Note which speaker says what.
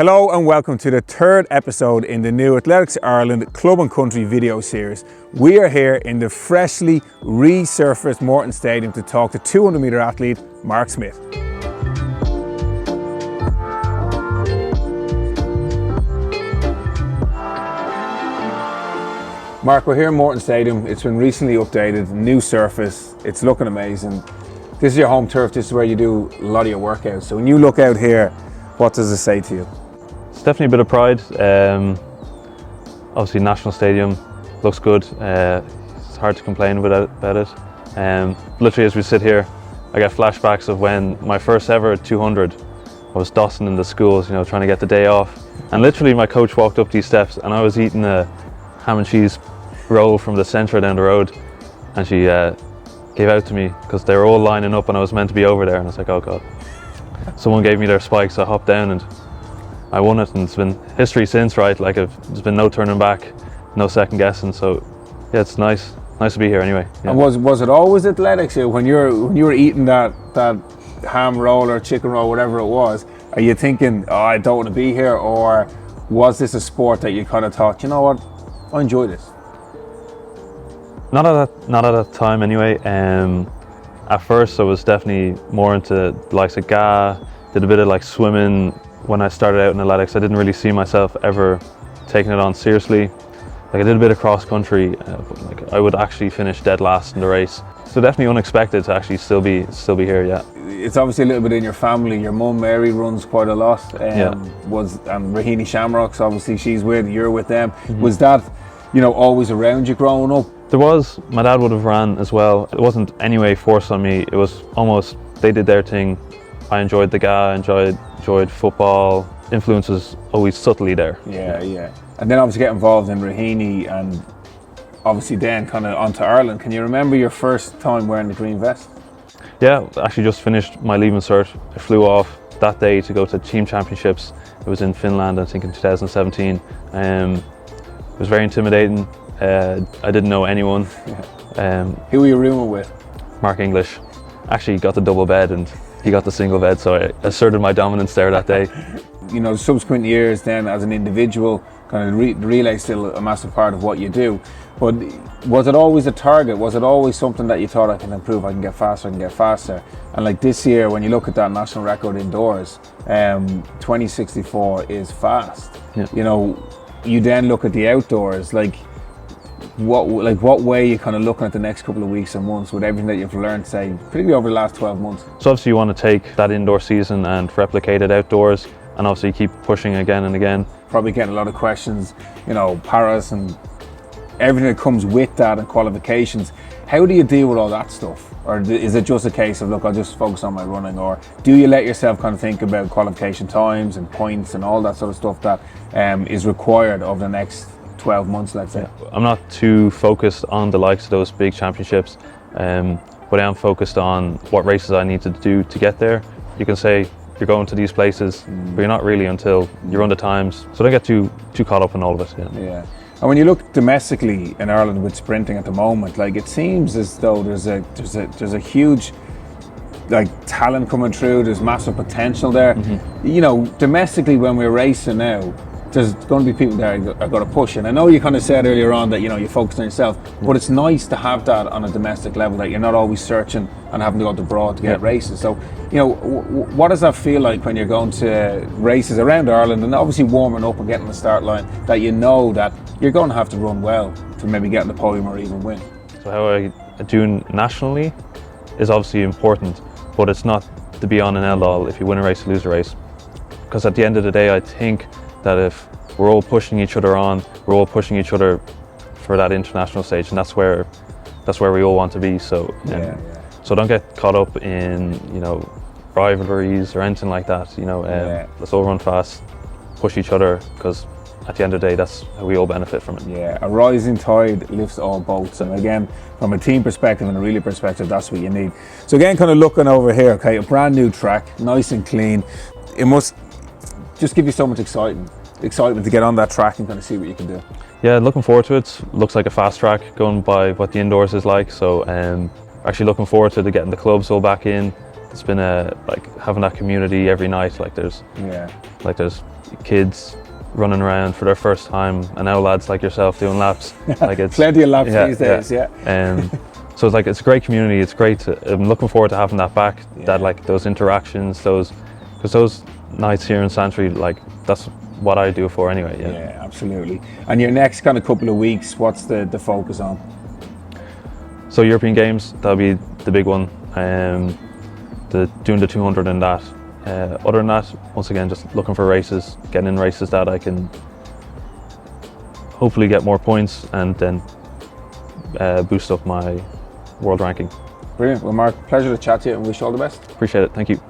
Speaker 1: Hello and welcome to the third episode in the new Athletics Ireland Club and Country video series. We are here in the freshly resurfaced Morton Stadium to talk to 200 metre athlete Mark Smyth. Mark, we're here in Morton Stadium. It's been recently updated, new surface. It's looking amazing. This is your home turf. This is where you do a lot of your workouts. So when you look out here, what does it say to you?
Speaker 2: It's definitely a bit of pride. Obviously, National Stadium looks good. It's hard to complain about it. Literally, as we sit here, I get flashbacks of when my first ever 200. I was dossing in the schools, trying to get the day off. And literally, my coach walked up these steps, and I was eating a ham and cheese roll from the centre down the road, and she gave out to me because they were all lining up, and I was meant to be over there. And I was like, oh god. Someone gave me their spikes. I hopped down and I won it, and it's been history since, right? Like there's been no turning back, no second guessing. So yeah, it's nice to be here anyway. Yeah.
Speaker 1: And was it always athletics when you were eating that ham roll or chicken roll, whatever it was? Are you thinking, oh, I don't want to be here, or was this a sport that you kind of thought, you know what, I enjoy this?
Speaker 2: Not at that time anyway. At first, I was definitely more into the likes of GA, did a bit of like swimming. When I started out in athletics, I didn't really see myself ever taking it on seriously. Like I did a bit of cross country, but like I would actually finish dead last in the race. So definitely unexpected to actually still be here. Yeah.
Speaker 1: It's obviously a little bit in your family. Your mum Mary runs quite a lot.
Speaker 2: Yeah.
Speaker 1: And Rahini Shamrocks, obviously you're with them.
Speaker 2: Mm-hmm.
Speaker 1: Was that, always around you growing up?
Speaker 2: There was. My dad would have ran as well. It wasn't anyway forced on me. It was almost they did their thing. I enjoyed the GA, enjoyed football. Influence was always subtly there.
Speaker 1: Yeah. And then obviously get involved in Rahini, and obviously then kind of onto Ireland. Can you remember your first time wearing the green vest?
Speaker 2: Yeah, actually just finished my leaving cert. I flew off that day to go to team championships. It was in Finland, I think in 2017. It was very intimidating. I didn't know anyone.
Speaker 1: Who were you rooming with?
Speaker 2: Mark English. Actually got the double bed and he got the single bed, so I asserted my dominance there that day.
Speaker 1: Subsequent years then as an individual, kind of the relay still a massive part of what you do. But was it always a target? Was it always something that you thought, I can improve, I can get faster? And like this year, when you look at that national record indoors, 2064 is fast.
Speaker 2: Yeah.
Speaker 1: You then look at the outdoors, what way are you kind of looking at the next couple of weeks and months with everything that you've learned, say, particularly over the last 12 months?
Speaker 2: So obviously you want to take that indoor season and replicate it outdoors, and obviously keep pushing again and again.
Speaker 1: Probably getting a lot of questions, Paris and everything that comes with that and qualifications. How do you deal with all that stuff? Or is it just a case of, look, I'll just focus on my running? Or do you let yourself kind of think about qualification times and points and all that sort of stuff that is required over the next 12 months, let's say?
Speaker 2: I'm not too focused on the likes of those big championships, but I am focused on what races I need to do to get there. You can say you're going to these places, but you're not really until you run the times. So don't get too caught up in all of it.
Speaker 1: Yeah. And when you look domestically in Ireland with sprinting at the moment, it seems as though there's a huge talent coming through. There's massive potential there. Mm-hmm. Domestically when we're racing now, there's going to be people there that are going to push. And I know you kind of said earlier on that you focus on yourself, but it's nice to have that on a domestic level, that you're not always searching and having to go abroad to get races. So what does that feel like when you're going to races around Ireland and obviously warming up and getting the start line, that that you're going to have to run well to maybe get on the podium or even win?
Speaker 2: So how I do nationally is obviously important, but it's not the be on and end all if you win a race or lose a race. Because at the end of the day, I think that if we're all pushing each other on, we're all pushing each other for that international stage, and that's where we all want to be. So so don't get caught up in rivalries or anything like that. Let's all run fast, push each other, because at the end of the day, that's how we all benefit from it.
Speaker 1: Yeah, a rising tide lifts all boats, and again, from a team perspective and a relay perspective, that's what you need. So again, kind of looking over here, okay, a brand new track, nice and clean. It must just give you so much excitement to get on that track and kind of see what you can do.
Speaker 2: Yeah, looking forward to it. Looks like a fast track, going by what the indoors is like. So actually looking forward to getting the clubs all back in. It's been having that community every night. There's kids running around for their first time, and now lads like yourself doing laps. Like it's
Speaker 1: Plenty of laps these days, yeah.
Speaker 2: So it's like it's a great community. It's great. I'm looking forward to having that back.
Speaker 1: Yeah.
Speaker 2: That like those interactions, because those nights here in Santry, like that's what I do it for anyway. Yeah.
Speaker 1: Yeah, absolutely. And your next kind of couple of weeks, what's the focus on?
Speaker 2: So European Games, that'll be the big one. Doing the 200 and that. Other than that, once again, just looking for races, getting in races that I can hopefully get more points and then boost up my world ranking.
Speaker 1: Brilliant. Well, Mark, pleasure to chat to you and wish you all the best.
Speaker 2: Appreciate it. Thank you.